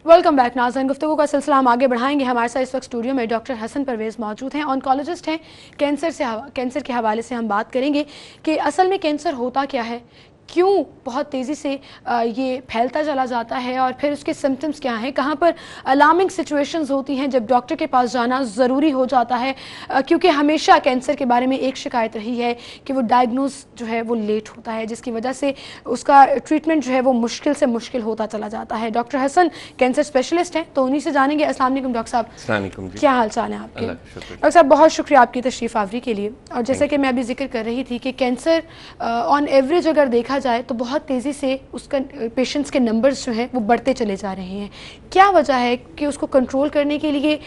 Welcome back नाज़रीन। गुफ्तगू का सिलसिला हम आगे बढ़ाएंगे। हमारे साथ इस वक्त स्टूडियो में डॉक्टर हसन परवेज़ मौजूद हैं, ऑन्कोलॉजिस्ट हैं। कैंसर के हवाले से हम बात करेंगे कि असल में कैंसर होता क्या है, क्यों बहुत तेज़ी से ये फैलता चला जाता है और फिर उसके सिम्टम्स क्या हैं, कहाँ पर अलार्मिंग सिचुएशंस होती हैं जब डॉक्टर के पास जाना ज़रूरी हो जाता है। क्योंकि हमेशा कैंसर के बारे में एक शिकायत रही है कि वो डायग्नोज जो है वो लेट होता है, जिसकी वजह से उसका ट्रीटमेंट जो है वो मुश्किल से मुश्किल होता चला जाता है। डॉक्टर हसन कैंसर स्पेशलिस्ट हैं, तो उन्हीं से जानेंगे। अस्सलाम वालेकुम डॉक्टर साहब। अस्सलाम वालेकुम जी। क्या हाल चाल है आपके? डॉक्टर साहब बहुत शुक्रिया आपकी तशरीफ़ आवरी के लिए। और जैसे कि मैं अभी जिक्र कर रही थी कि कैंसर ऑन एवरेज अगर देखा जाए तो बहुत तेज़ी से उसका पेशेंट्स के नंबर्स जो हैं वो बढ़ते चले जा रहे हैं। क्या वजह है कि उसको कंट्रोल करने के लिए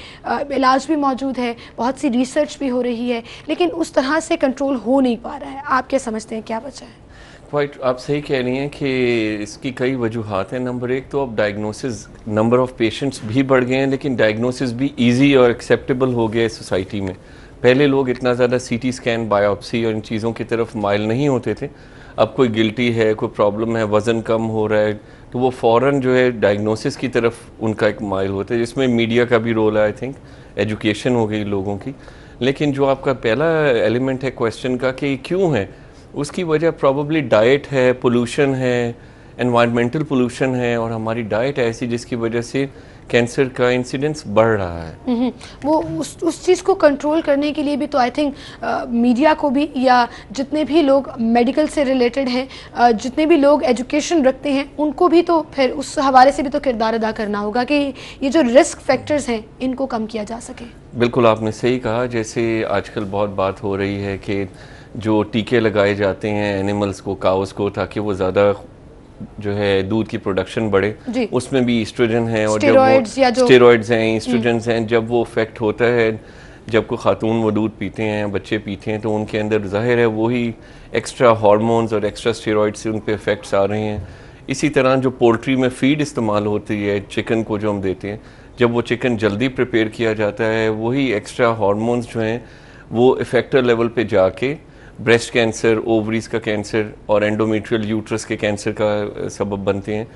इलाज भी मौजूद है, बहुत सी रिसर्च भी हो रही है, लेकिन उस तरह से कंट्रोल हो नहीं पा रहा है? आप क्या समझते हैं, क्या वजह है? क्वाइट आप सही कह रही हैं कि इसकी कई वजूहात हैं। नंबर एक तो अब डायग्नोसिस, नंबर ऑफ़ पेशेंट्स भी बढ़ गए हैं, लेकिन डायग्नोसिस भी ईजी और एक्सेप्टेबल हो गया है सोसाइटी में। पहले लोग इतना ज़्यादा सीटी स्कैन, बायोप्सी और इन चीज़ों की तरफ माइल नहीं होते थे। अब कोई गिल्टी है, कोई प्रॉब्लम है, वज़न कम हो रहा है, तो वो फ़ौरन जो है डायग्नोसिस की तरफ उनका एक माइल होता है, जिसमें मीडिया का भी रोल है। आई थिंक एजुकेशन हो गई लोगों की। लेकिन जो आपका पहला एलिमेंट है क्वेश्चन का कि क्यों है, उसकी वजह प्रॉबली डाइट है, पोल्यूशन है, एनवायरमेंटल पोल्यूशन है, और हमारी डाइट ऐसी जिसकी वजह से कैंसर का इंसिडेंस बढ़ रहा है। वो उस चीज़ को कंट्रोल करने के लिए भी तो आई थिंक मीडिया को भी, या जितने भी लोग मेडिकल से रिलेटेड हैं, जितने भी लोग एजुकेशन रखते हैं, उनको भी तो फिर उस हवाले से भी तो किरदार अदा करना होगा कि ये जो रिस्क फैक्टर्स हैं इनको कम किया जा सके। बिल्कुल आपने सही कहा। जैसे आजकल बहुत बात हो रही है कि जो टीके लगाए जाते हैं एनिमल्स को, काउस को, ताकि वो ज़्यादा जो है दूध की प्रोडक्शन बढ़े, उसमें भी ईस्ट्रोजन है और स्टेरॉइड्स हैं, ईस्ट्रोजन्स हैं। जब वो इफेक्ट होता है, जब कोई खातून वो दूध पीते हैं, बच्चे पीते हैं, तो उनके अंदर ज़ाहिर है वही एक्स्ट्रा हार्मोन्स और एक्स्ट्रा स्टेरॉइड्स से उन पे इफेक्ट्स आ रहे हैं। इसी तरह जो पोल्ट्री में फीड इस्तेमाल होती है, चिकन को जो हम देते हैं, जब वो चिकन जल्दी प्रिपेयर किया जाता है, वही एक्स्ट्रा हार्मोन्स जो हैं वो इफेक्टर लेवल पे जाके ब्रेस्ट कैंसर, ओवरीज का कैंसर और एंडोमेट्रियल यूट्रस के कैंसर का सबब बनते हैं।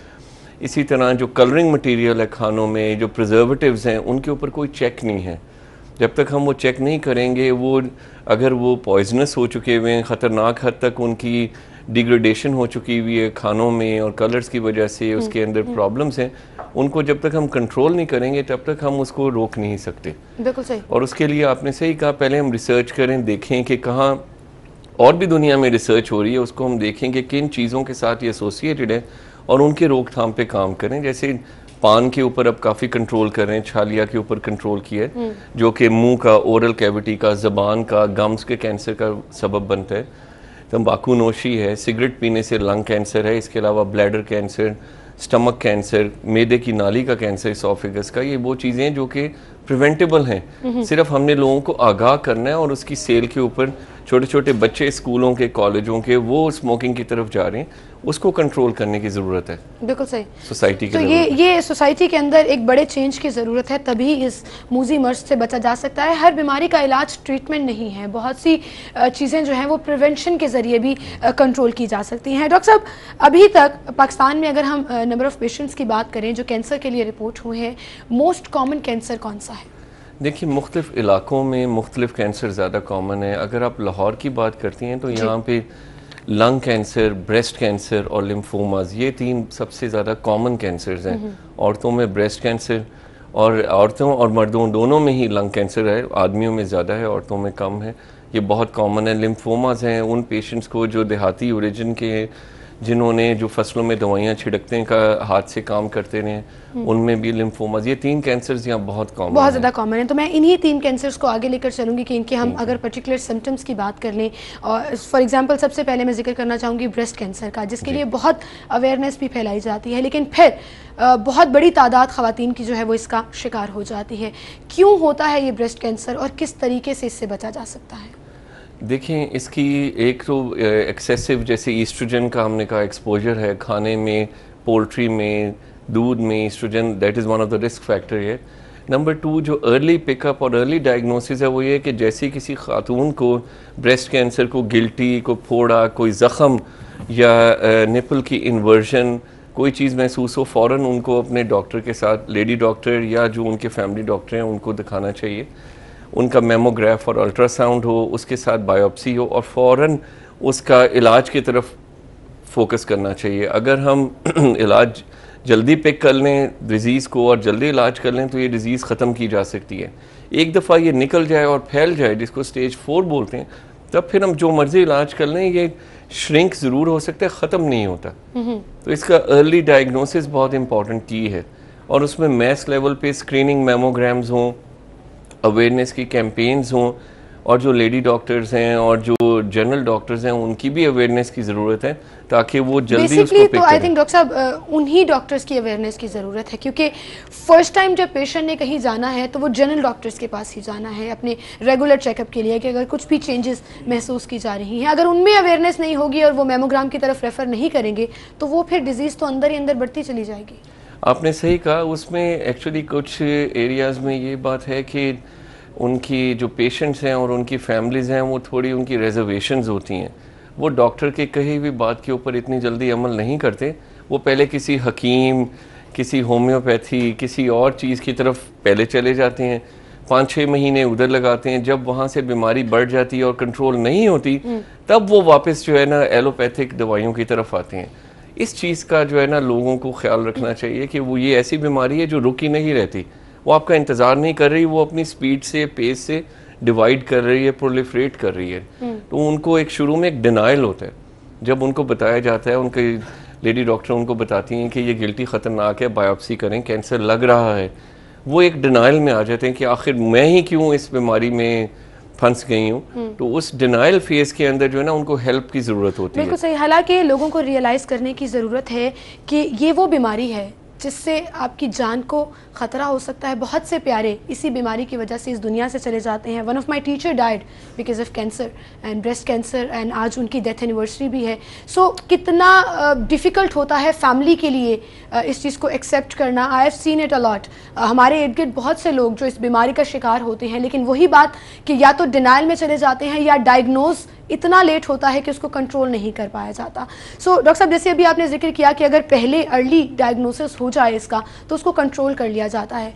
इसी तरह जो कलरिंग मटेरियल है खानों में, जो प्रिजर्वेटिव्स हैं, उनके ऊपर कोई चेक नहीं है। जब तक हम वो चेक नहीं करेंगे, वो अगर वो पॉइजनस हो चुके हुए हैं, ख़तरनाक हद तक उनकी डिग्रेडेशन हो चुकी हुई है खानों में और कलर्स की वजह से उसके अंदर प्रॉब्लम्स हैं, उनको जब तक हम कंट्रोल नहीं करेंगे तब तक हम उसको रोक नहीं सकते। बिल्कुल सही। और उसके लिए आपने सही कहा, पहले हम रिसर्च करें, देखें कि कहाँ और भी दुनिया में रिसर्च हो रही है, उसको हम देखें कि किन चीज़ों के साथ ये एसोसिएटेड है और उनके रोकथाम पे काम करें। जैसे पान के ऊपर अब काफ़ी कंट्रोल कर रहे हैं, छालिया के ऊपर कंट्रोल किया है, जो कि मुंह का, ओरल कैविटी का, ज़बान का, गम्स के कैंसर का सबब बनता है। तंबाकू नोशी है, सिगरेट पीने से लंग कैंसर है, इसके अलावा ब्लैडर कैंसर, स्टमक कैंसर, मैदे की नाली का कैंसर, इसोफेगस का, ये वो चीज़ें हैं जो कि प्रिवेंटेबल हैं। सिर्फ हमने लोगों को आगाह करना है, और उसकी सेल के ऊपर छोटे छोटे बच्चे स्कूलों के, कॉलेजों के, वो स्मोकिंग की तरफ जा रहे हैं, उसको कंट्रोल करने की ज़रूरत है। बिल्कुल सही। सोसाइटी के तो ये सोसाइटी के अंदर एक बड़े चेंज की ज़रूरत है, तभी इस मूजी मर्ज से बचा जा सकता है। हर बीमारी का इलाज ट्रीटमेंट नहीं है, बहुत सी चीज़ें जो हैं वो प्रिवेंशन के ज़रिए भी कंट्रोल की जा सकती हैं। डॉक्टर साहब, अभी तक पाकिस्तान में अगर हम नंबर ऑफ़ पेशेंट्स की बात करें जो कैंसर के लिए रिपोर्ट हुए हैं, मोस्ट कॉमन कैंसर कौन सा है? देखिए, मुख्तलिफ इलाकों में मुख्तलिफ कैंसर ज़्यादा कॉमन है। अगर आप लाहौर की बात करती हैं तो यहाँ पे लंग कैंसर, ब्रेस्ट कैंसर और लिम्फोमास, ये तीन सबसे ज़्यादा कॉमन कैंसर्स हैं। औरतों में ब्रेस्ट कैंसर, और औरतों और मर्दों दोनों में ही लंग कैंसर है, आदमियों में ज़्यादा है, औरतों में कम है। ये बहुत कॉमन है। लिम्फोमास हैं उन पेशेंट्स को जो देहाती ओरिजिन के, जिन्होंने जो फसलों में दवाइयाँ छिड़कते हैं का हाथ से काम करते रहे, उनमें भी लिम्फोमास। ये तीन कैंसर्स यहाँ बहुत कॉमन, बहुत ज़्यादा कॉमन है। तो मैं इन्हीं तीन कैंसर्स को आगे लेकर चलूँगी कि इनके हम अगर पर्टिकुलर सिम्टम्स की बात कर लें। और फॉर एग्जांपल सबसे पहले मैं जिक्र करना चाहूँगी ब्रेस्ट कैंसर का, जिसके लिए बहुत अवेयरनेस भी फैलाई जाती है, लेकिन फिर बहुत बड़ी तादाद ख़वातीन की जो है वो इसका शिकार हो जाती है। क्यों होता है ये ब्रेस्ट कैंसर और किस तरीके से इससे बचा जा सकता है? देखें, इसकी एक तो एक्सेसिव, जैसे ईस्ट्रोजन का हमने कहा एक्सपोजर है खाने में, पोल्ट्री में, दूध में, oestrogen that is one of the risk factor है। नंबर 2, जो अर्ली पिकअप और अर्ली डायग्नोसिस है, वो ये कि जैसे किसी खातून को ब्रेस्ट कैंसर को गिल्टी, को फोड़ा, कोई ज़ख़म या निपल की इन्वर्जन, कोई चीज़ महसूस हो फ़ौरन उनको अपने डॉक्टर के साथ, लेडी डॉक्टर या जो उनके फैमिली डॉक्टर हैं उनको दिखाना चाहिए। उनका मेमोग्राफ और अल्ट्रासाउंड हो, उसके साथ बायोप्सी हो और फ़ौरन उसका इलाज की तरफ फोकस करना चाहिए। अगर हम इलाज जल्दी पिक कर लें डिज़ीज़ को और जल्दी इलाज कर लें तो ये डिज़ीज़ ख़त्म की जा सकती है। एक दफ़ा ये निकल जाए और फैल जाए, जिसको स्टेज 4 बोलते हैं, तब फिर हम जो मर्ज़ी इलाज कर लें ये श्रिंक ज़रूर हो सकता है, ख़त्म नहीं होता। तो इसका अर्ली डायग्नोसिस बहुत इंपॉर्टेंट की है और उसमें मैस लेवल पे स्क्रीनिंग मेमोग्राम्स हों, अवेयरनेस की कैंपेन्स हों और जो लेडी डॉक्टर्स हैं और जो जनरल डॉक्टर्स हैं उनकी भी अवेयरनेस की ज़रूरत है ताकि वो जल्दी उसको पिक करें। तो आई थिंक डॉक्टर साहब उन्हीं डॉक्टर्स की अवेयरनेस की ज़रूरत है, क्योंकि फर्स्ट टाइम जब पेशेंट ने कहीं जाना है तो वो जनरल डॉक्टर्स के पास ही जाना है अपने रेगुलर चेकअप के लिए कि अगर कुछ भी चेंजेस महसूस की जा रही हैं, अगर उनमें अवेयरनेस नहीं होगी और वो मेमोग्राम की तरफ रेफ़र नहीं करेंगे तो वो फिर डिज़ीज़ तो अंदर ही अंदर बढ़ती चली जाएगी। आपने सही कहा। उसमें एक्चुअली कुछ एरियाज़ में ये बात है कि उनकी जो पेशेंट्स हैं और उनकी फैमिलीज़ हैं वो थोड़ी उनकी रिजर्वेशंस होती हैं, वो डॉक्टर के कही हुई बात के ऊपर इतनी जल्दी अमल नहीं करते। वो पहले किसी हकीम, किसी होम्योपैथी, किसी और चीज़ की तरफ पहले चले जाते हैं, 5-6 महीने उधर लगाते हैं। जब वहाँ से बीमारी बढ़ जाती है और कंट्रोल नहीं होती तब वो वापस जो है ना एलोपैथिक दवाइयों की तरफ आते हैं। इस चीज़ का जो है ना लोगों को ख्याल रखना चाहिए कि वो ये ऐसी बीमारी है जो रुकी नहीं रहती, वो आपका इंतज़ार नहीं कर रही, वो अपनी स्पीड से, पेस से डिवाइड कर रही है, प्रोलिफरेट कर रही है। तो उनको एक शुरू में एक डिनाइल होता है। जब उनको बताया जाता है, उनके लेडी डॉक्टर उनको बताती हैं कि ये गिल्टी ख़तरनाक है, बायोप्सी करें, कैंसर लग रहा है, वो एक डिनाइल में आ जाते हैं कि आखिर मैं ही क्यों इस बीमारी में फंस गई हूँ। तो उस डिनाइल फेज के अंदर जो है ना उनको हेल्प की ज़रूरत होती है। बिल्कुल सही। हालांकि लोगों को रियलाइज़ करने की ज़रूरत है कि ये वो बीमारी है जिससे आपकी जान को ख़तरा हो सकता है। बहुत से प्यारे इसी बीमारी की वजह से इस दुनिया से चले जाते हैं। One of my teacher died because of cancer and breast cancer and आज उनकी डेथ एनिवर्सरी भी है। सो कितना डिफ़िकल्ट होता है फैमिली के लिए इस चीज़ को एक्सेप्ट करना। I have seen it a lot. हमारे इर्द गिर्द बहुत से लोग जो इस बीमारी का शिकार होते हैं, लेकिन वही बात कि या तो डिनाइल में चले जाते हैं या डायग्नोज इतना लेट होता है कि उसको कंट्रोल नहीं कर पाया जाता। सो डॉक्टर साहब, जैसे अभी आपने जिक्र किया कि अगर पहले अर्ली डायग्नोसिस हो जाए इसका तो उसको कंट्रोल कर लिया जाता है,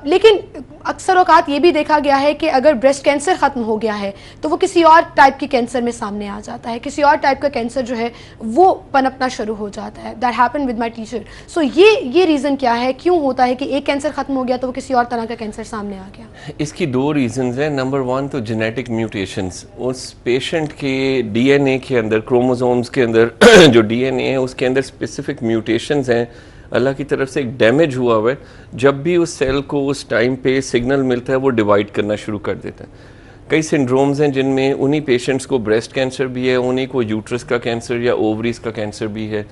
लेकिन अक्सर औकात ये भी देखा गया है कि अगर ब्रेस्ट कैंसर ख़त्म हो गया है तो वो किसी और टाइप की कैंसर में सामने आ जाता है, किसी और टाइप का कैंसर जो है वो पनपना शुरू हो जाता है। That happen with my teacher. So ये रीज़न क्या है, क्यों होता है कि एक कैंसर ख़त्म हो गया तो वो किसी और तरह का कैंसर सामने आ गया? इसकी 2 रीज़न्स हैं। नंबर 1 तो जेनेटिक म्यूटेशंस। उस पेशेंट के डीएनए के अंदर, क्रोमोसोम्स के अंदर जो डीएनए है उसके अंदर स्पेसिफिक म्यूटेशंस हैं, अल्लाह की तरफ से एक डैमेज हुआ हुआ है। जब भी उस सेल को उस टाइम पे सिग्नल मिलता है वो डिवाइड करना शुरू कर देता है। कई सिंड्रोम्स हैं जिनमें उन्हीं पेशेंट्स को ब्रेस्ट कैंसर भी है, उन्हीं को यूट्रस का कैंसर या ओवरीज का कैंसर भी है।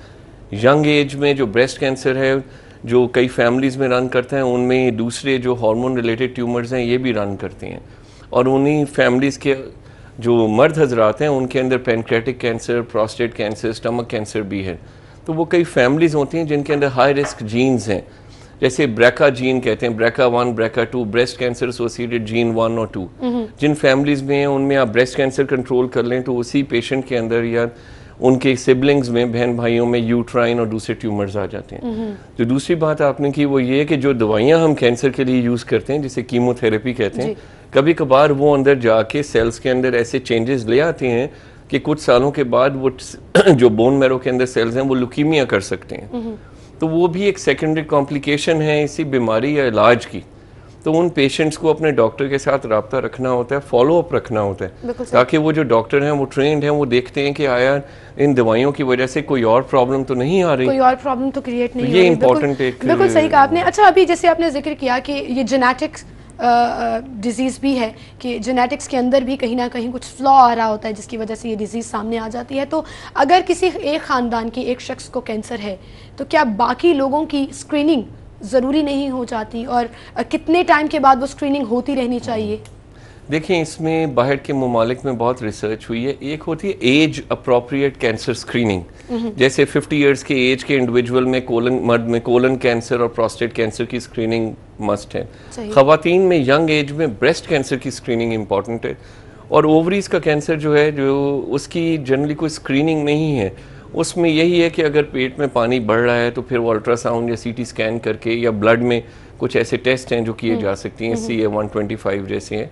यंग एज में जो ब्रेस्ट कैंसर है जो कई फैमिलीज़ में रन करता है, उनमें दूसरे जो हार्मोन रिलेटेड ट्यूमर्स हैं ये भी रन करते हैं। और उन्हीं फैमिलीज़ के जो मर्द हजरात हैं उनके अंदर pancreatic cancer, prostate cancer, stomach cancer भी है। तो वो कई फैमिलीज़ होती हैं जिनके अंदर हाई रिस्क जीन्स हैं, जैसे ब्रेका जीन कहते हैं, ब्रेका 1, ब्रेका 2, ब्रेस्ट कैंसर एसोसिएटेड जीन 1 और 2। जिन फैमिलीज़ में उनमें आप ब्रेस्ट कैंसर कंट्रोल कर लें तो उसी पेशेंट के अंदर या उनके सिबलिंग्स में, बहन भाइयों में यूट्राइन और दूसरे ट्यूमर्स आ जाते हैं। तो दूसरी बात आपने की वो ये कि जो दवाइयाँ हम कैंसर के लिए यूज़ करते हैं जिसे कीमोथेरेपी कहते हैं, कभी कभार वो अंदर जाके सेल्स के अंदर ऐसे चेंजेस ले आते हैं कि कुछ सालों के बाद वो जो बोन मैरो के अंदर सेल्स हैं वो लुकीमिया कर सकते हैं। तो वो भी एक सेकेंडरी कॉम्प्लिकेशन है इसी बीमारी या इलाज की। तो उन पेशेंट्स को अपने डॉक्टर के साथ रब्ता रखना होता है, फॉलो अप रखना होता है, ताकि वो जो डॉक्टर हैं वो ट्रेंड हैं, वो देखते हैं कि आया इन दवाइयों की वजह से कोई और प्रॉब्लम तो नहीं आ रही, कोई और प्रॉब्लम तो क्रिएट नहीं हो रही। ये इंपॉर्टेंट एक बिल्कुल सही कहा आपने। अच्छा, अभी जैसे आपने जिक्र किया कि ये जेनेटिक्स डिज़ीज़ भी है कि जेनेटिक्स के अंदर भी कहीं ना कहीं कुछ फ्लॉ आ रहा होता है जिसकी वजह से ये डिज़ीज़ सामने आ जाती है। तो अगर किसी एक ख़ानदान के एक शख्स को कैंसर है तो क्या बाकी लोगों की स्क्रीनिंग ज़रूरी नहीं हो जाती, और कितने टाइम के बाद वो स्क्रीनिंग होती रहनी चाहिए? देखिए, इसमें बाहर के ममालिक में बहुत रिसर्च हुई है। एक होती है एज अप्रोप्रिएट कैंसर स्क्रीनिंग, जैसे 50 इयर्स के एज के इंडिविजुअल में मर्द में कोलन कैंसर और प्रोस्टेट कैंसर की स्क्रीनिंग मस्ट है। ख़वातीन में यंग एज में ब्रेस्ट कैंसर की स्क्रीनिंग इंपॉर्टेंट है। और ओवरीज का कैंसर जो है, जो उसकी जनरली कोई स्क्रीनिंग नहीं है, उसमें यही है कि अगर पेट में पानी बढ़ रहा है तो फिर वो अल्ट्रासाउंड या सीटी स्कैन करके, या ब्लड में कुछ ऐसे टेस्ट हैं जो किए जा सकती हैं, CA-125 जैसे हैं।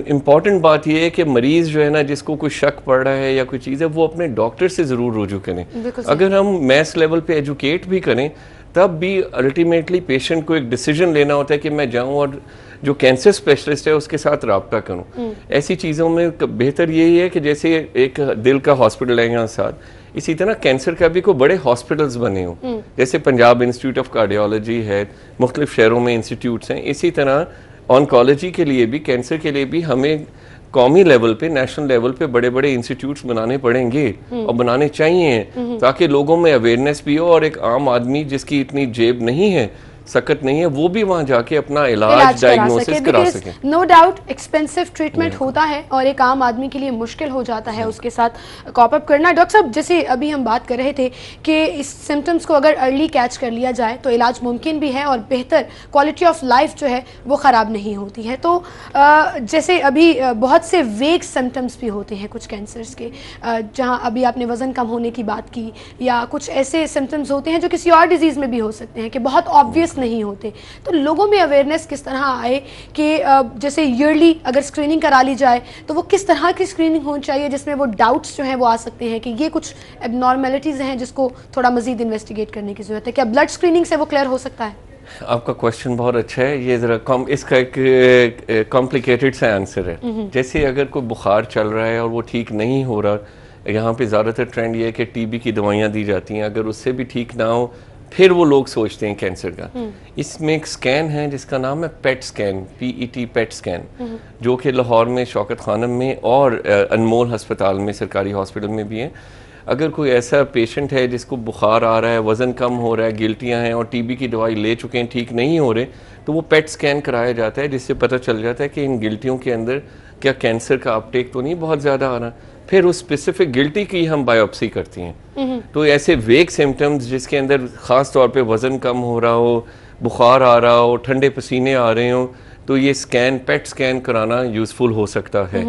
इम्पॉर्टेंट बात यह है कि मरीज़ जो है ना, जिसको कोई शक पड़ रहा है या कोई चीज़ है, वो अपने डॉक्टर से ज़रूर रुजू करें। अगर हम मैथ लेवल पे एजुकेट भी करें तब भी अल्टीमेटली पेशेंट को एक डिसीजन लेना होता है कि मैं जाऊं और जो कैंसर स्पेशलिस्ट है उसके साथ रब्ता करूं। ऐसी चीज़ों में बेहतर यही है कि जैसे एक दिल का हॉस्पिटल है यहाँ साथ, इसी तरह कैंसर का भी कोई बड़े हॉस्पिटल्स बने हों, जैसे पंजाब इंस्टीट्यूट ऑफ कार्डियोलॉजी है, मुख्तलिफ शहरों में इंस्टीट्यूट्स हैं। इसी तरह ऑन्कोलॉजी के लिए भी, कैंसर के लिए भी हमें कौमी लेवल पे, नेशनल लेवल पे बड़े बड़े इंस्टीट्यूट्स बनाने पड़ेंगे और बनाने चाहिए, ताकि लोगों में अवेयरनेस भी हो और एक आम आदमी जिसकी इतनी जेब नहीं है, सकत नहीं है, वो भी वहाँ जाके अपना इलाज डायग्नोसिस करा सके। नो डाउट एक्सपेंसिव ट्रीटमेंट होता है और एक आम आदमी के लिए मुश्किल हो जाता है उसके साथ कॉप अप करना। डॉक्टर साहब, जैसे अभी हम बात कर रहे थे कि इस सिम्टम्स को अगर अर्ली कैच कर लिया जाए तो इलाज मुमकिन भी है और बेहतर क्वालिटी ऑफ लाइफ जो है वो ख़राब नहीं होती है। तो जैसे अभी बहुत से वेग सिम्टम्स भी होते हैं कुछ कैंसर्स के, जहाँ अभी आपने वज़न कम होने की बात की, या कुछ ऐसे सिम्टम्स होते हैं जो किसी और डिजीज़ में भी हो सकते हैं कि बहुत ऑब्वियस नहीं होते। तो लोगों में अवेयरनेस किस तरह आए कि जैसे ईयरली अगर स्क्रीनिंग करा ली जाए तो वो किस तरह की स्क्रीनिंग होनी चाहिए जिसमें वो डाउट्स जो हैं वो आ सकते हैं कि ये कुछ एबनॉर्मेलिटीज़ हैं जिसको थोड़ा मजीद इन्वेस्टिगेट करने की ज़रूरत है। क्या ब्लड स्क्रीनिंग से वो क्लियर हो सकता है? आपका क्वेश्चन बहुत अच्छा है। ये ज़रा इसका एक कॉम्प्लिकेटेड सा आंसर है। जैसे अगर कोई बुखार चल रहा है और वो ठीक नहीं हो रहा, यहाँ पे ज़्यादातर ट्रेंड ये है कि टीबी की दवाइयाँ दी जाती हैं, अगर उससे भी ठीक ना हो फिर वो लोग सोचते हैं कैंसर का। इसमें एक स्कैन है जिसका नाम है PET scan, PET PET scan, जो कि लाहौर में शौकत खानम में और अनमोल हस्पताल में, सरकारी हॉस्पिटल में भी है। अगर कोई ऐसा पेशेंट है जिसको बुखार आ रहा है, वज़न कम हो रहा है, गिल्टियाँ हैं और टीबी की दवाई ले चुके हैं, ठीक नहीं हो रहे, तो वो पेट स्कैन कराया जाता है, जिससे पता चल जाता है कि इन गिल्टियों के अंदर क्या कैंसर का अपटेक तो नहीं बहुत ज़्यादा आ रहा। फिर उस स्पेसिफिक गिल्टी की हम बायोप्सी करती हैं। तो ऐसे वेग सिम्टम्स जिसके अंदर ख़ास तौर पे वज़न कम हो रहा हो, बुखार आ रहा हो, ठंडे पसीने आ रहे हो, तो ये स्कैन, पेट स्कैन कराना यूज़फुल हो सकता है।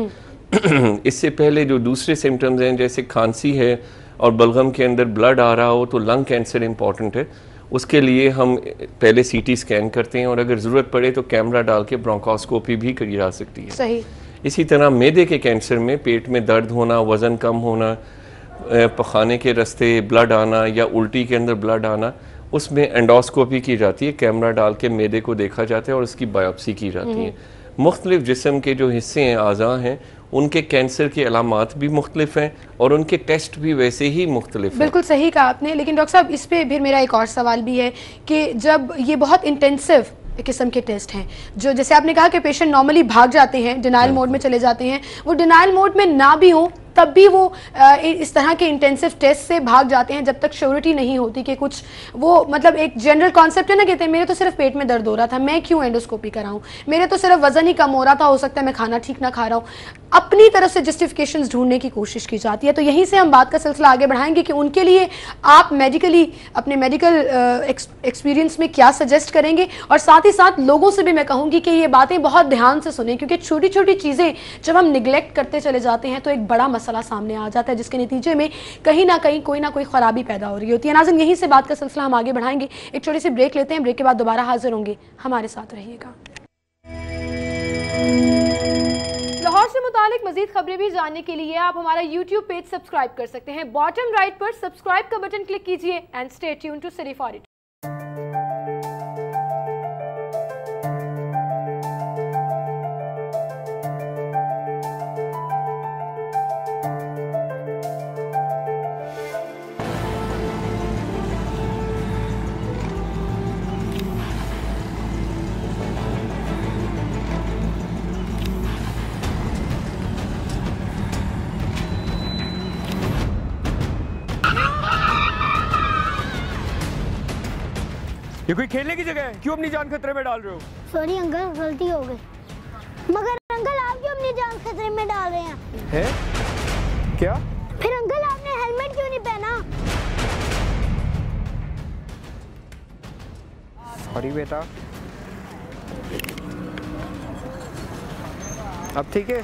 इससे पहले जो दूसरे सिम्टम्स हैं, जैसे खांसी है और बलगम के अंदर ब्लड आ रहा हो, तो लंग कैंसर इंपॉर्टेंट है। उसके लिए हम पहले CT स्कैन करते हैं और अगर ज़रूरत पड़े तो कैमरा डाल के ब्रोंकोस्कोपी भी की जा सकती है। सही। इसी तरह मैदे के कैंसर में पेट में दर्द होना, वज़न कम होना, पखाने के रास्ते ब्लड आना या उल्टी के अंदर ब्लड आना, उसमें एंडोस्कोपी की जाती है, कैमरा डाल के मैदे को देखा जाता है और उसकी बायोप्सी की जाती है। मुख्तलिफ जिस्म के जो हिस्से हैं, आज़ा हैं, उनके कैंसर के अलामात भी मुख्तलिफ हैं और उनके टेस्ट भी वैसे ही मुख्तलिफ हैं। बिल्कुल सही कहा आपने। लेकिन डॉक्टर साहब, इस पर फिर मेरा एक और सवाल भी है कि जब ये बहुत इंटेंसिव किस्म के टेस्ट हैं, जो जैसे आपने कहा कि पेशेंट नॉर्मली भाग जाते हैं, डिनाइल मोड में चले जाते हैं, वो डिनाइल मोड में ना भी हो तब भी वो इस तरह के इंटेंसिव टेस्ट से भाग जाते हैं जब तक श्योरिटी नहीं होती कि कुछ वो, मतलब एक जनरल कॉन्सेप्ट है ना, कहते हैं मेरे तो सिर्फ पेट में दर्द हो रहा था, मैं क्यों एंडोस्कोपी कराऊं, मेरे तो सिर्फ वजन ही कम हो रहा था, हो सकता है मैं खाना ठीक ना खा रहा हूं। अपनी तरफ से जस्टिफिकेशंस ढूंढने की कोशिश की जाती है। तो यहीं से हम बात का सिलसिला आगे बढ़ाएंगे कि उनके लिए आप मेडिकली अपने मेडिकल एक्सपीरियंस में क्या सजेस्ट करेंगे, और साथ ही साथ लोगों से भी मैं कहूँगी कि ये बातें बहुत ध्यान से सुनें, क्योंकि छोटी छोटी चीज़ें जब हम निगलेक्ट करते चले जाते हैं तो एक बड़ा मसला सामने आ जाता है, जिसके नतीजे में कहीं ना कहीं कोई ना कोई खराबी पैदा हो रही होती है। नाज़रीन, यहीं से बात का सिलसिला हम आगे बढ़ाएंगे, एक छोटी सी ब्रेक लेते हैं, ब्रेक के बाद दोबारा हाजिर होंगे, हमारे साथ रहिएगा। लाहौर से मुतालिक मजीद खबरें भी जानने के लिए आप हमारा YouTube पेज सब्सक्राइब कर सकते हैं। बॉटम राइट पर सब्सक्राइब का बटन क्लिक कीजिए and stay tuned to city for it. ये कोई खेलने की जगह है, क्यों अपनी जान खतरे में डाल रहे हो? सॉरी अंकल, गलती हो गई। मगर अंकल, आप क्यों अपनी जान खतरे में डाल रहे हैं? है? क्या? फिर अंकल, आपने हेलमेट क्यों नहीं पहना? सॉरी बेटा। अब ठीक है?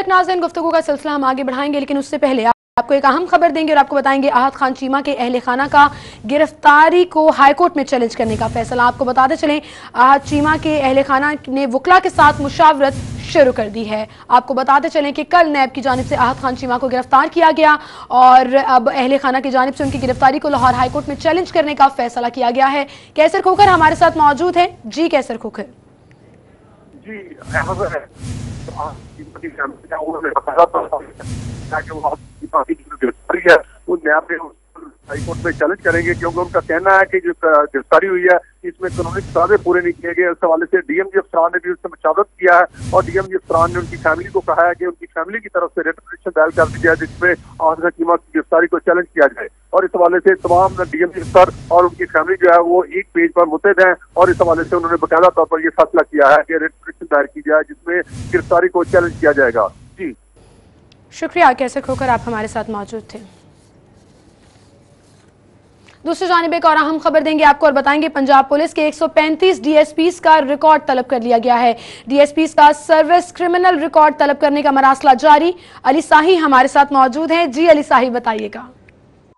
तक नाज़रीन गुफ्तगू का सिलसिला हम आगे बढ़ाएंगे, लेकिन उससे पहले आपको एक अहम खबर देंगे और आपको बताएंगे आहत खान चीमा के अहले खाना का गिरफ्तारी को हाईकोर्ट में चैलेंज करने का फैसला। आपको बताते चलें आहत चीमा के अहले खाना ने वकला के साथ मुशावरत शुरू कर दी है। आपको बताते चलें कि कल नैब की जानिब से आहत खान चीमा को गिरफ्तार किया गया और अब अहले खाना की जानिब से उनकी गिरफ्तारी को लाहौर हाईकोर्ट में चैलेंज करने का फैसला किया गया है। कैसर खोखर हमारे साथ मौजूद है। जी कैसर खोखर। जी गिरफ्तारी है वो न्याय में हाईकोर्ट में चैलेंज करेंगे, क्योंकि उनका कहना है कि जो गिरफ्तारी हुई है इसमें कानूनी तकाज़े पूरे नहीं किए गए। इस हवाले से डीएमजी अफसरान ने भी उससे मुशावरत किया है और डीएमजी अफसरान ने उनकी फैमिली को कहा है कि उनकी फैमिली की तरफ से रिट पिटीशन दायर कर दी जाए जिसमें आहत खान चीमा की गिरफ्तारी को चैलेंज किया जाए। और इस हवाले से तमाम डीएमजी अफसर और उनकी फैमिली जो है वो एक पेज पर मुतहद हैं और इस हवाले से उन्होंने बाकायदा तौर पर यह फैसला किया है कि रिट पिटीशन दायर की जाए जिसमें गिरफ्तारी को चैलेंज किया जाएगा। जी शुक्रिया कैसर खोखर, आप हमारे साथ मौजूद थे। दूसरी जानिब एक और अहम खबर देंगे आपको और बताएंगे पंजाब पुलिस के 135 डीएसपीज का रिकॉर्ड तलब कर लिया गया है। डीएसपीज का सर्विस क्रिमिनल रिकॉर्ड तलब करने का मरासला जारी। अली साही हमारे साथ मौजूद हैं। जी अली साही बताइएगा।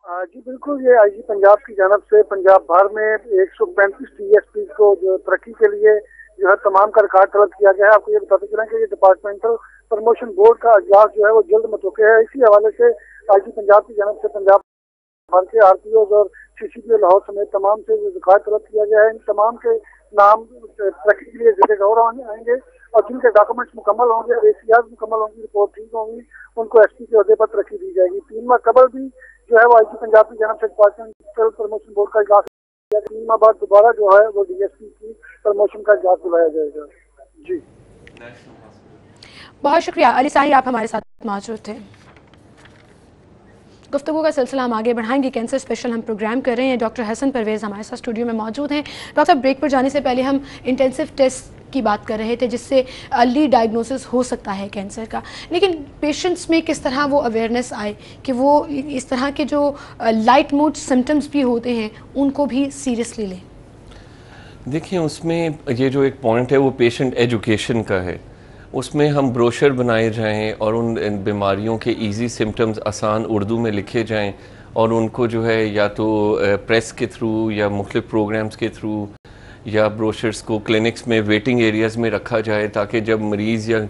जी बिल्कुल, ये आईजी पंजाब की जानब से पंजाब भर में 135 डीएसपी को जो तरक्की के लिए जो है तमाम का रिकॉर्ड तलब किया गया है। आपको ये बताते चलें कि ये डिपार्टमेंटल प्रमोशन बोर्ड का अजलास जो है वो जल्द मुतवक्किल है। इसी हवाले से आईजी पंजाब की जानब से पंजाब भर के आरटीओ और सीसीपी लाहौर समेत तमाम से रिकॉर्ड तलब किया गया है। इन तमाम के नाम तरक्की के लिए ज़ेरे गौर आएंगे और जिनके डॉक्यूमेंट्स मुकम्मल होंगे, एसीआर मुकम्मल होंगी, रिपोर्ट ठीक होंगी, उनको एसपी के अहदे पर तरक्की दी जाएगी। 3 माह कबल भी जो है वो आईजी पंजाब की जानब से डिपार्टमेंटल प्रमोशन बोर्ड का इजलास 3 माह बाद दोबारा जो है वो डीएसपी की प्रमोशन का इजलास बुलाया जाएगा। जी बहुत शुक्रिया अली साही, आप हमारे साथ मौजूद थे। गुफ्तगू का सिलसिला हम आगे बढ़ाएंगे। कैंसर स्पेशल हम प्रोग्राम कर रहे हैं। डॉक्टर हसन परवेज़ हमारे साथ स्टूडियो में मौजूद हैं। डॉक्टर ब्रेक पर जाने से पहले हम इंटेंसिव टेस्ट की बात कर रहे थे जिससे अर्ली डायग्नोसिस हो सकता है कैंसर का, लेकिन पेशेंट्स में किस तरह वो अवेयरनेस आए कि वो इस तरह के जो लाइट मूड सिम्टम्स भी होते हैं उनको भी सीरियसली लें। देखिए उसमें ये जो एक पॉइंट है वो पेशेंट एजुकेशन का है। उसमें हम ब्रोशर बनाए जाएं और उन बीमारियों के इजी सिम्टम्स आसान उर्दू में लिखे जाएं और उनको जो है या तो प्रेस के थ्रू या मुख्तलिफ प्रोग्राम्स के थ्रू या ब्रोशर्स को क्लिनिक्स में वेटिंग एरियाज़ में रखा जाए ताकि जब मरीज़ या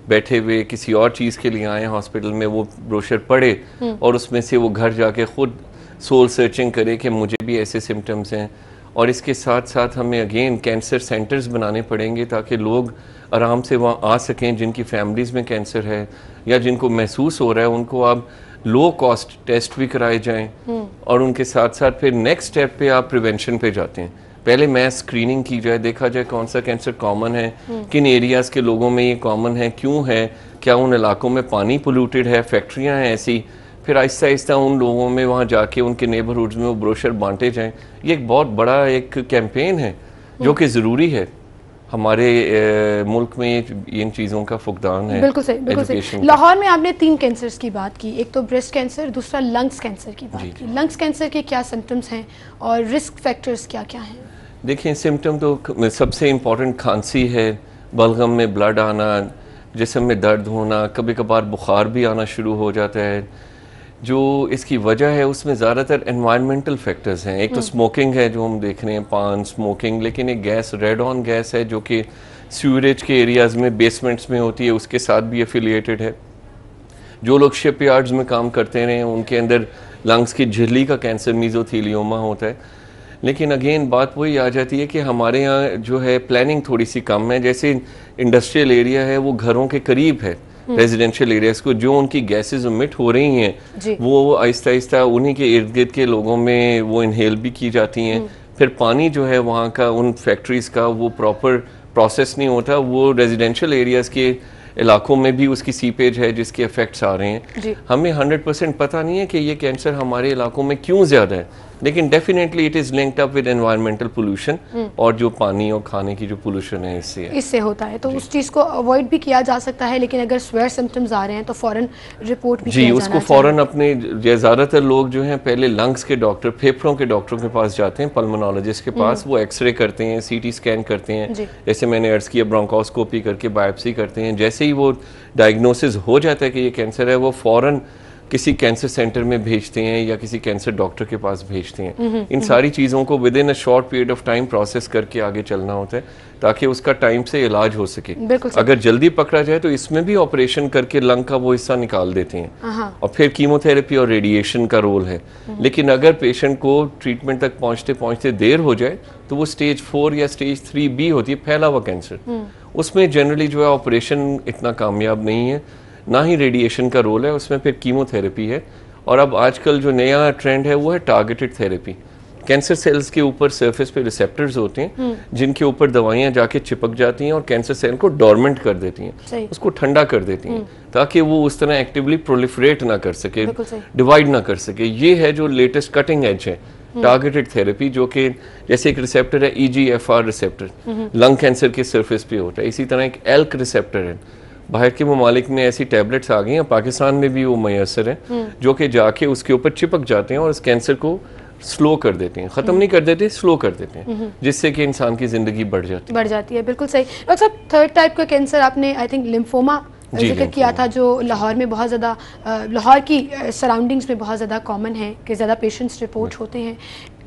बैठे हुए किसी और चीज़ के लिए आए हॉस्पिटल में वो ब्रोशर पढ़े और उसमें से वो घर जाके ख़ुद सोल सर्चिंग करे कि मुझे भी ऐसे सिम्टम्स हैं। और इसके साथ साथ हमें अगेन कैंसर सेंटर्स बनाने पड़ेंगे ताकि लोग आराम से वहाँ आ सकें जिनकी फैमिलीज़ में कैंसर है या जिनको महसूस हो रहा है उनको आप लो कॉस्ट टेस्ट भी कराए जाएं और उनके साथ साथ फिर नेक्स्ट स्टेप पे आप प्रिवेंशन पे जाते हैं। पहले मैस स्क्रीनिंग की जाए, देखा जाए कौन सा कैंसर कॉमन है, किन एरियाज़ के लोगों में ये कॉमन है, क्यों है, क्या उन इलाकों में पानी पोल्यूटेड है, फैक्ट्रियाँ हैं ऐसी। फिर आहिस्ता आहिस्ता उन लोगों में वहाँ जाके उनके नेबरहुड्स में वो ब्रोशर बांटे जाएं। ये एक बहुत बड़ा एक कैंपेन है जो कि ज़रूरी है। हमारे मुल्क में इन चीज़ों का फुकदान है। बिल्कुल सही, बिल्कुल सही। लाहौर में आपने 3 कैंसर्स की बात की, एक तो ब्रेस्ट कैंसर, दूसरा लंग्स कैंसर की बात की। लंग्स कैंसर के क्या सिम्टम्स हैं और रिस्क फैक्टर्स क्या क्या हैं? देखिए सिम्टम तो सबसे इम्पोर्टेंट खांसी है, बलगम में ब्लड आना, जिस्म में दर्द होना, कभी कभार बुखार भी आना शुरू हो जाता है। जो इसकी वजह है उसमें ज़्यादातर एनवायरमेंटल फैक्टर्स हैं। एक तो स्मोकिंग है जो हम देख रहे हैं, पान स्मोकिंग, लेकिन एक गैस रेड ऑन गैस है जो कि सीवरेज के एरियाज़ में बेसमेंट्स में होती है, उसके साथ भी एफिलिएटेड है। जो लोग शिप यार्ड्स में काम करते रहे उनके अंदर लंग्स की झिल्ली का कैंसर मीज़ोथीलियोमा होता है। लेकिन अगेन बात वही आ जाती है कि हमारे यहाँ जो है प्लानिंग थोड़ी सी कम है। जैसे इंडस्ट्रियल एरिया है वो घरों के करीब है, रेजिडेंशियल एरियाज को जो उनकी गैसेस इमिट हो रही हैं वो आहिस्ता आहिस्ता उन्हीं के इर्द गिर्द के लोगों में वो इनहेल भी की जाती हैं। फिर पानी जो है वहाँ का उन फैक्ट्रीज़ का वो प्रॉपर प्रोसेस नहीं होता, वो रेजिडेंशियल एरियाज़ के इलाकों में भी उसकी सीपेज है जिसके इफेक्ट्स आ रहे हैं। हमें 100% पता नहीं है कि ये कैंसर हमारे इलाकों में क्यों ज़्यादा है। लेकिन definitely it is linked up with environmental pollution और जो पानी और खाने की जो पोल्यूशन है इससे होता है। तो उस चीज़ को अवॉइड भी किया जा सकता है, लेकिन अगर स्वेयर सिम्टम्स आ रहे हैं तो फ़ौरन रिपोर्ट भी जी उसको फ़ौरन अपने, ज़्यादातर लोग जो हैं पहले लंग्स के डॉक्टर, फेफड़ों के डॉक्टरों के पास जाते हैं, पल्मोनोलॉजिस्ट के पास, वो एक्सरे करते हैं, सीटी स्कैन करते हैं, जैसे मैंने अर्ज़ किया ब्रोंकोस्कोपी करके बायोप्सी करते हैं। जैसे ही वो डायग्नोसिस हो जाता है कि ये कैंसर है, वो फ़ौरन किसी कैंसर सेंटर में भेजते हैं या किसी कैंसर डॉक्टर के पास भेजते हैं। इन सारी चीज़ों को with in a short period of time process करके आगे चलना होता है ताकि उसका टाइम से इलाज हो सके। अगर जल्दी पकड़ा जाए तो इसमें भी ऑपरेशन करके लंग का वो हिस्सा निकाल देते हैं और फिर कीमोथेरेपी और रेडिएशन का रोल है। लेकिन अगर पेशेंट को ट्रीटमेंट तक पहुंचते पहुंचते देर हो जाए तो वो स्टेज 4 या स्टेज 3B होती है, फैला हुआ कैंसर। उसमें जनरली जो है ऑपरेशन इतना कामयाब नहीं है, ना ही रेडिएशन का रोल है, उसमें फिर कीमोथेरेपी है। और अब आजकल जो नया ट्रेंड है वो है टारगेटेड थेरेपी। कैंसर सेल्स के ऊपर सरफेस पे रिसेप्टर्स होते हैं जिनके ऊपर दवाइयाँ जाके चिपक जाती हैं और कैंसर सेल को डोरमेंट कर देती हैं, उसको ठंडा कर देती हैं ताकि वो उस तरह एक्टिवली प्रोलिफरेट ना कर सके, डिवाइड ना कर सके। ये है जो लेटेस्ट कटिंग एज है टारगेटेड थेरेपी, जो कि जैसे एक रिसेप्टर है EGFR रिसेप्टर, लंग कैंसर के सरफेस पे होता है। इसी तरह एक ELK रिसेप्टर है, बाहर के ममालिक में ऐसी टैबलेट्स आ गई हैं, पाकिस्तान में भी वो मैसर है, जो कि जाके उसके ऊपर चिपक जाते हैं और उस कैंसर को स्लो कर देते हैं, ख़त्म नहीं कर देते, स्लो कर देते हैं, जिससे कि इंसान की ज़िंदगी बढ़ जाती है। बिल्कुल सही। डॉक्टर साहब, थर्ड टाइप का कैंसर आपने आई थिंक लिम्फोमा जिक्र किया था, जो लाहौर में बहुत ज़्यादा, लाहौर की सराउंडिंग्स में बहुत ज़्यादा कॉमन है कि ज़्यादा पेशेंट्स रिपोर्ट होते हैं।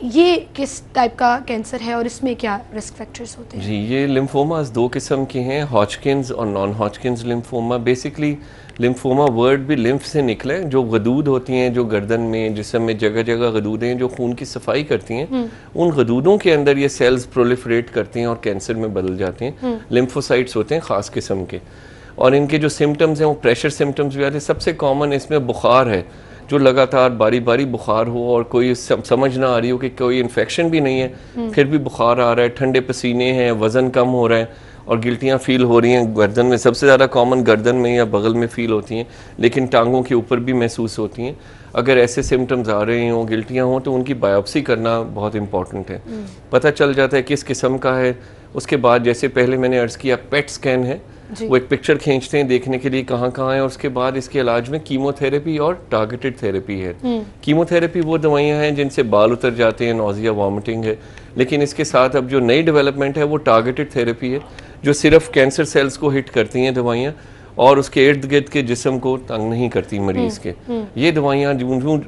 ये किस टाइप का कैंसर है और इसमें क्या रिस्क फैक्टर्स होते हैं? जी, ये लिम्फोमास 2 किस्म के हैं, हॉजकिन्स और non Hodgkin's lymphoma. Basically lymphoma word भी लिम्फ से निकला है, जो गदूद होती हैं जो गर्दन में, जिस्म में जगह जगह गदूदें जो खून की सफाई करती हैं, उन गदूदों के अंदर ये सेल्स प्रोलिफरेट करती हैं और कैंसर में बदल जाते हैं। लिम्फोसाइट्स होते हैं ख़ास किस्म के, और इनके जो सिम्टम्स हैं वो प्रेशर सिम्टम्स भी आते हैं। सबसे कॉमन इसमें बुखार है, जो लगातार बारी बारी बुखार हो और कोई समझ ना आ रही हो कि कोई इन्फेक्शन भी नहीं है, फिर भी बुखार आ रहा है, ठंडे पसीने हैं, वज़न कम हो रहा है और गिल्टियाँ फील हो रही हैं। गर्दन में सबसे ज़्यादा कॉमन गर्दन में या बगल में फील होती हैं, लेकिन टांगों के ऊपर भी महसूस होती हैं। अगर ऐसे सिम्टम्स आ रहे हों, गिल्टियाँ हों, तो उनकी बायोप्सी करना बहुत इंपॉर्टेंट है। पता चल जाता है किस किस्म का है। उसके बाद जैसे पहले मैंने अर्ज़ किया, पेट स्कैन है, वो एक पिक्चर खींचते हैं देखने के लिए कहाँ कहाँ है। और उसके बाद इसके इलाज में कीमोथेरेपी और टारगेटेड थेरेपी है। कीमोथेरेपी वो दवाइयाँ हैं जिनसे बाल उतर जाते हैं, नौजिया, वॉमिटिंग है। लेकिन इसके साथ अब जो नई डेवलपमेंट है वो टारगेटेड थेरेपी है, जो सिर्फ कैंसर सेल्स को हिट करती हैं दवाइयाँ और उसके इर्द गिर्द के जिस्म को तंग नहीं करती मरीज़ के। ये दवाइयाँ जो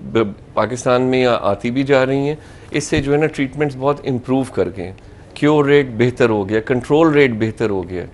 पाकिस्तान में आती भी जा रही हैं, इससे जो है ना ट्रीटमेंट्स बहुत इम्प्रूव कर गए, क्योर रेट बेहतर हो गया, कंट्रोल रेट बेहतर हो गया।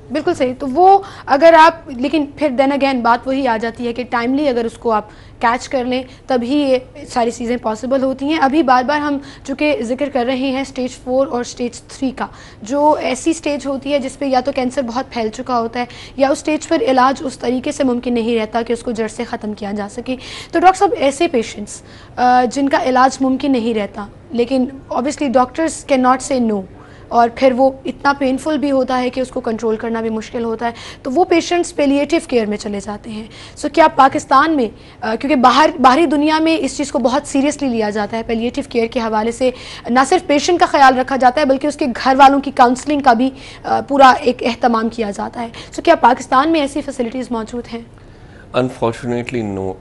बिल्कुल सही। तो वो अगर आप, लेकिन फिर देन अगेन बात वही आ जाती है कि टाइमली अगर उसको आप कैच कर लें तभी ये सारी चीज़ें पॉसिबल होती हैं। अभी बार बार हम चूँकि जिक्र कर रहे हैं स्टेज 4 और स्टेज 3 का, जो ऐसी स्टेज होती है जिस पे या तो कैंसर बहुत फैल चुका होता है या उस स्टेज पर इलाज उस तरीके से मुमकिन नहीं रहता कि उसको जड़ से ख़त्म किया जा सके। तो डॉक्टर साहब, ऐसे पेशेंट्स जिनका इलाज मुमकिन नहीं रहता, लेकिन ऑब्वियसली डॉक्टर्स कैन नॉट से नो, और फिर वो इतना पेनफुल भी होता है कि उसको कंट्रोल करना भी मुश्किल होता है, तो वो पेशेंट्स पैलिएटिव केयर में चले जाते हैं। सो क्या पाकिस्तान में, क्योंकि बाहरी दुनिया में इस चीज़ को बहुत सीरियसली लिया जाता है, पैलिएटिव केयर के हवाले से ना सिर्फ पेशेंट का ख्याल रखा जाता है बल्कि उसके घर वालों की काउंसलिंग का भी पूरा एक एहतमाम किया जाता है। सो क्या पाकिस्तान में ऐसी फैसिलिटीज़ मौजूद हैं? अनफॉर्चुनेटली नो,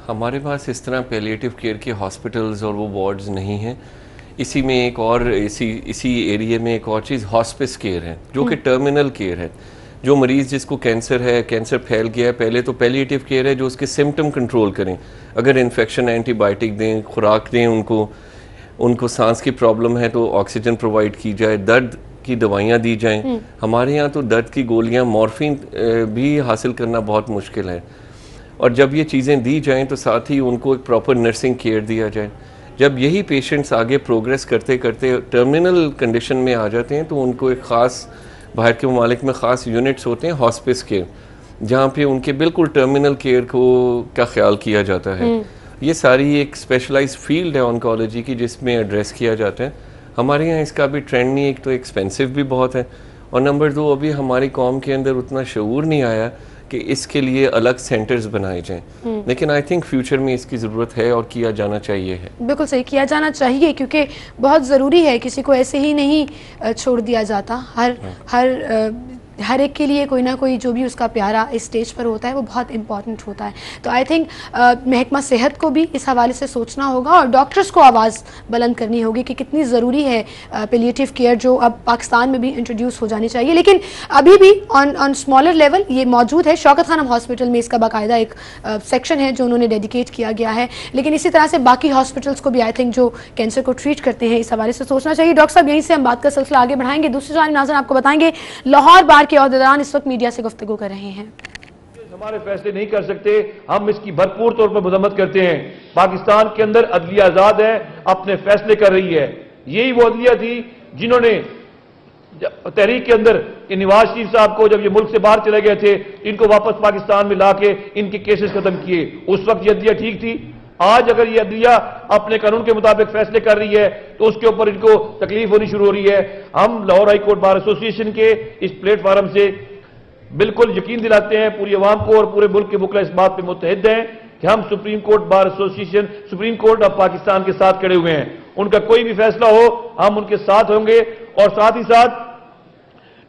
हमारे पास इस तरह पैलिएटिव केयर के हॉस्पिटल्स और वो वार्ड्स नहीं हैं। इसी में एक और इसी एरिया में एक और चीज़ हॉस्पिस केयर है, जो कि टर्मिनल केयर है। जो मरीज़ जिसको कैंसर है, कैंसर फैल गया है, पहले तो पैलिएटिव केयर है जो उसके सिम्टम कंट्रोल करें। अगर इन्फेक्शन एंटीबायोटिक दें, खुराक दें, उनको सांस की प्रॉब्लम है तो ऑक्सीजन प्रोवाइड की जाए, दर्द की दवाइयाँ दी जाएँ। हमारे यहाँ तो दर्द की गोलियाँ, मॉर्फिन भी हासिल करना बहुत मुश्किल है। और जब ये चीज़ें दी जाएँ तो साथ ही उनको एक प्रॉपर नर्सिंग केयर दिया जाए। जब यही पेशेंट्स आगे प्रोग्रेस करते करते टर्मिनल कंडीशन में आ जाते हैं तो उनको एक ख़ास, बाहर के ममालिक में ख़ास यूनिट्स होते हैं हॉस्पिस केयर, जहाँ पे उनके बिल्कुल टर्मिनल केयर का ख्याल किया जाता है। ये सारी एक स्पेशलाइज्ड फील्ड है ऑन्कोलॉजी की, जिसमें एड्रेस किया जाता है। हमारे यहाँ इसका भी ट्रेंड नहीं, एक तो एक्सपेंसिव भी बहुत है, और नंबर 2 अभी हमारी कौम के अंदर उतना शऊर नहीं आया कि इसके लिए अलग सेंटर्स बनाए जाएं, लेकिन आई थिंक फ्यूचर में इसकी ज़रूरत है और किया जाना चाहिए है। बिल्कुल सही, किया जाना चाहिए क्योंकि बहुत ज़रूरी है, किसी को ऐसे ही नहीं छोड़ दिया जाता। हर एक के लिए कोई ना कोई जो भी उसका प्यारा इस स्टेज पर होता है वो बहुत इंपॉर्टेंट होता है। तो आई थिंक महकमा सेहत को भी इस हवाले से सोचना होगा और डॉक्टर्स को आवाज़ बुलंद करनी होगी कि कितनी ज़रूरी है पैलिएटिव केयर जो अब पाकिस्तान में भी इंट्रोड्यूस हो जानी चाहिए। लेकिन अभी भी ऑन स्मॉलर लेवल ये मौजूद है। शौकत खानम हॉस्पिटल में इसका बाकायदा एक सेक्शन है जो उन्होंने डेडिकेट किया गया है, लेकिन इसी तरह से बाकी हॉस्पिटल्स को भी आई थिंक जो कैंसर को ट्रीट करते हैं इस हवाले से सोचना चाहिए। डॉक्टर साहब, यहीं से हम बात का सिलसिला आगे बढ़ाएंगे। दूसरी जानिब नाज़रीन आपको बताएंगे लाहौर बार के अहदेदारान इस वक्त मीडिया से गुफ्तगू कर रहे हैं। हमारे फैसले नहीं कर सकते, हम इसकी भरपूर तौर पर मजम्मत करते हैं। पाकिस्तान के अंदर अदलिया आजाद है, अपने फैसले कर रही है। यही वो अदलिया थी जिन्होंने तहरीक के अंदर नवाज शरीफ साहब को जब ये मुल्क से बाहर चले गए थे, इनको वापस पाकिस्तान में लाके इनके केसेस खत्म किए। उस वक्त ये अदलिया ठीक थी। आज अगर ये अदलिया अपने कानून के मुताबिक फैसले कर रही है तो उसके ऊपर इनको तकलीफ होनी शुरू हो रही है। हम Lahore high court bar association के इस प्लेटफार्म से बिल्कुल यकीन दिलाते हैं पूरी अवाम को और पूरे मुल्क के वकील इस बात पे मुतहद हैं कि हम supreme court bar association, supreme court of Pakistan के साथ खड़े हुए हैं। उनका कोई भी फैसला हो हम उनके साथ होंगे। और साथ ही साथ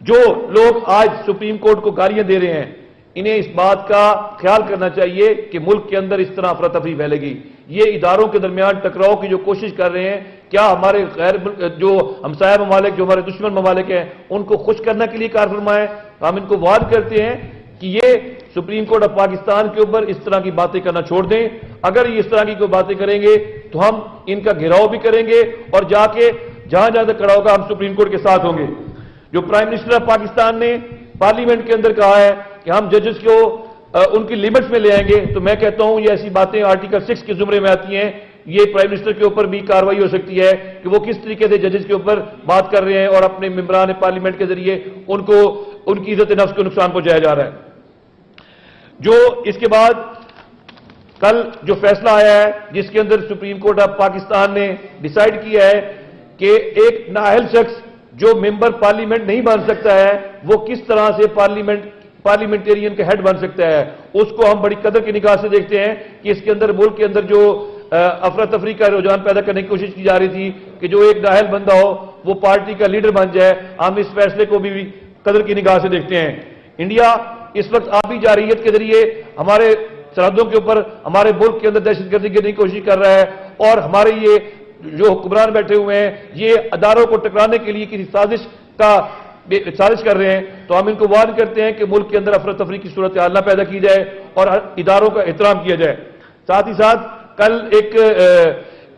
जो लोग आज सुप्रीम कोर्ट को गालियां दे रहे हैं, इन्हें इस बात का ख्याल करना चाहिए कि मुल्क के अंदर इस तरह अफरा तफरी फैलेगी। ये इदारों के दरमियान टकराव की जो कोशिश कर रहे हैं, क्या हमारे गैर जो हमसाया ममालिक, जो हमारे दुश्मन ममालिक हैं, उनको खुश करने के लिए कार फरमाएं। हम इनको वार्न करते हैं कि ये सुप्रीम कोर्ट ऑफ पाकिस्तान के ऊपर इस तरह की बातें करना छोड़ दें। अगर ये इस तरह की कोई बातें करेंगे तो हम इनका घेराव भी करेंगे और जाके जहां जहां तक खड़ा होगा हम सुप्रीम कोर्ट के साथ होंगे। जो प्राइम मिनिस्टर ऑफ पाकिस्तान ने पार्लियामेंट के अंदर कहा है कि हम जजेस को उनकी लिमिट्स में ले आएंगे, तो मैं कहता हूं ये ऐसी बातें आर्टिकल 6 के जुमरे में आती हैं। ये प्राइम मिनिस्टर के ऊपर भी कार्रवाई हो सकती है कि वो किस तरीके से जजेस के ऊपर बात कर रहे हैं और अपने मेंबरान पार्लियामेंट के जरिए उनको उनकी इज्जत नफ्स को नुकसान पहुंचाया जा रहा है। जो इसके बाद कल जो फैसला आया है जिसके अंदर सुप्रीम कोर्ट ऑफ पाकिस्तान ने डिसाइड किया है कि एक नाअहल शख्स जो मेंबर पार्लियामेंट नहीं बन सकता है वो किस तरह से पार्लियामेंटेरियन का हेड बन सकता है, उसको हम बड़ी कदर की निगाह से देखते हैं कि इसके अंदर मुल्क के अंदर जो अफरा तफरी का रुझान पैदा करने की कोशिश की जा रही थी कि जो एक नाअहल बंदा हो वो पार्टी का लीडर बन जाए, हम इस फैसले को भी कदर की निगाह से देखते हैं। इंडिया इस वक्त आबी जारहियत के जरिए हमारे सरहदों के ऊपर हमारे मुल्क के अंदर दहशतगर्दी करने की कोशिश कर रहा है और हमारे ये जो हुक्मरान बैठे हुए हैं ये अदारों को टकराने के लिए किसी साजिश कर रहे हैं। तो हम इनको वार्न करते हैं कि मुल्क के अंदर अफरा तफरी की सूरत हाल ना पैदा की जाए और इदारों का एहतराम किया जाए। साथ ही साथ कल एक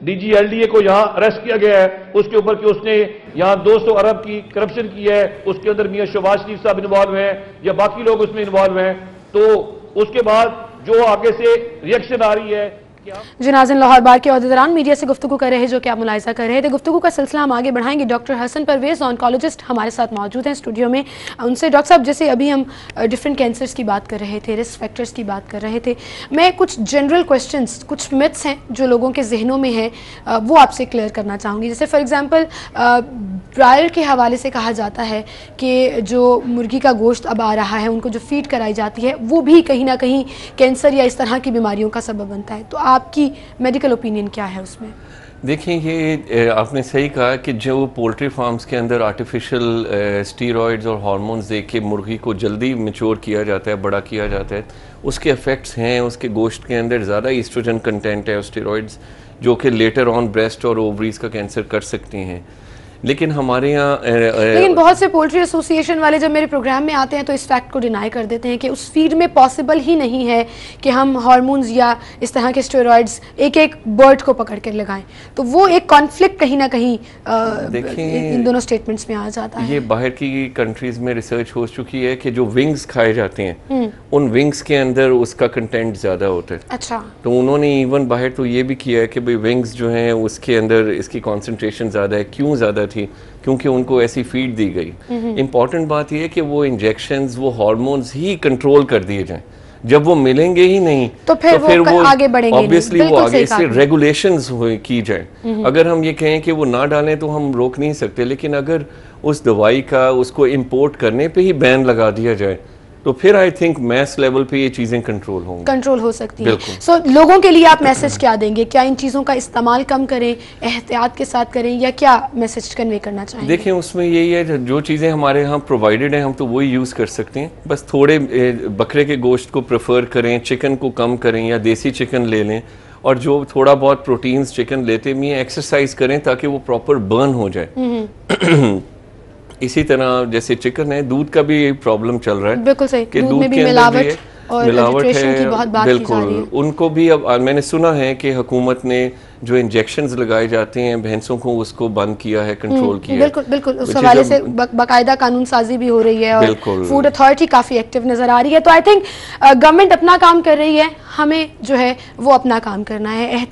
DGLDA को यहां अरेस्ट किया गया है उसके ऊपर कि उसने यहां 200 अरब की करप्शन की है, उसके अंदर मियां शहबाज शरीफ साहब इन्वॉल्व हैं या बाकी लोग उसमें इन्वॉल्व हैं। तो उसके बाद जो आगे से रिएक्शन आ रही है। जी नाज़रीन, लाहौर बार के अहदेदारान मीडिया से गुफ्तगू कर रहे हैं जो कि आप मुलाहिजा कर रहे थे। गुफ्तगू का सिलसिला हम आगे बढ़ाएंगे। डॉक्टर हसन परवेज ऑन्कोलॉजिस्ट हमारे साथ मौजूद हैं स्टूडियो में। उनसे डॉक्टर साहब, जैसे अभी हम डिफरेंट कैंसर्स की बात कर रहे थे, रिस्क फैक्टर्स की बात कर रहे थे, मैं कुछ जनरल क्वेश्चंस, कुछ मिथ्स हैं जो लोगों के जहनों में है वो आपसे क्लियर करना चाहूँगी। जैसे फॉर एग्जाम्पल ब्रायल के हवाले से कहा जाता है कि जो मुर्गी का गोश्त अब आ रहा है उनको जो फीड कराई जाती है वो भी कहीं ना कहीं कैंसर या इस तरह की बीमारियों का सबब बनता है। तो आपकी मेडिकल ओपिनियन क्या है उसमें? देखिए, ये आपने सही कहा कि जो पोल्ट्री फार्म्स के अंदर आर्टिफिशियल स्टीरॉइड्स और हार्मोन्स दे के मुर्गी को जल्दी मैच्योर किया जाता है, बड़ा किया जाता है, उसके इफ़ेक्ट्स हैं। उसके गोश्त के अंदर ज़्यादा ईस्ट्रोजन कंटेंट है और स्टीरॉइड्स जो कि लेटर ऑन ब्रेस्ट और ओवरीज का कैंसर कर सकती हैं। लेकिन हमारे यहाँ लेकिन बहुत से पोल्ट्री एसोसिएशन वाले जब मेरे प्रोग्राम में आते हैं तो इस फैक्ट को डिनाई कर देते हैं कि उस फीड में पॉसिबल ही नहीं है कि हम हार्मोन्स या इस तरह के स्टेरॉइड्स एक एक बर्ड को पकड़ कर लगाएं। तो वो एक कॉन्फ्लिक्ट कहीं ना कहीं इन दोनों स्टेटमेंट्स में आ जाता है। ये बाहर की कंट्रीज में रिसर्च हो चुकी है कि जो विंग्स खाए जाते हैं उन विंग्स के अंदर उसका कंटेंट ज़्यादा होता है। अच्छा। तो उन्होंने इवन बाहर तो ये भी किया है कि भाई विंग्स जो हैं उसके अंदर इसकी कॉन्सेंट्रेशन ज़्यादा है। क्यों ज़्यादा थी? क्योंकि उनको ऐसी फीड दी गई। इंपॉर्टेंट बात यह है कि वो इंजेक्शंस, वो हार्मोन्स ही कंट्रोल कर दिए जाएं। जब वो मिलेंगे ही नहीं तो फिर वो आगे बढ़ेंगे, ऑब्वियसली वो आगे इससे रेगुलेशंस की जाए। अगर हम ये कहें कि वो ना डालें तो हम रोक नहीं सकते, लेकिन अगर उस दवाई का उसको इंपोर्ट करने पे ही बैन लगा दिया जाए तो फिर आई थिंक मैस लेवल पे ये चीजें कंट्रोल होंगी, कंट्रोल हो सकती है। सो लोगों के लिए आप मैसेज क्या देंगे? क्या इन चीजों का इस्तेमाल कम करें, एहतियात के साथ करें, या क्या मैसेज कन्वे करना चाहेंगे? देखिए उसमें यही है, जो चीजें हमारे यहाँ प्रोवाइडेड हैं हम तो वही यूज कर सकते हैं। बस थोड़े बकरे के गोश्त को प्रेफर करें, चिकन को कम करें या देसी चिकन ले लें, और जो थोड़ा बहुत प्रोटीन्स चिकन लेते भी हैं एक्सरसाइज करें ताकि वो प्रॉपर बर्न हो जाए। इसी तरह जैसे चिकन है, दूध का भी प्रॉब्लम चल रहा है, बिल्कुल सही, कि दूध में भी मिलावट और मिलावट है, की बहुत बात बिल्कुल की जा रही है। उनको भी अब मैंने सुना है कि हुकूमत ने जो इंजेक्शंस लगाए जाते हैं भैंसों को उसको बंद किया है, कंट्रोल किया है। बिल्कुल बिल्कुल, उस हवाले से बाकायदा कानून साजी भी हो रही है और फूड अथॉरिटी काफी एक्टिव नजर आ रही है। तो आई थिंक गवर्नमेंट अपना काम कर रही है, हमें जो है वो अपना काम करना है।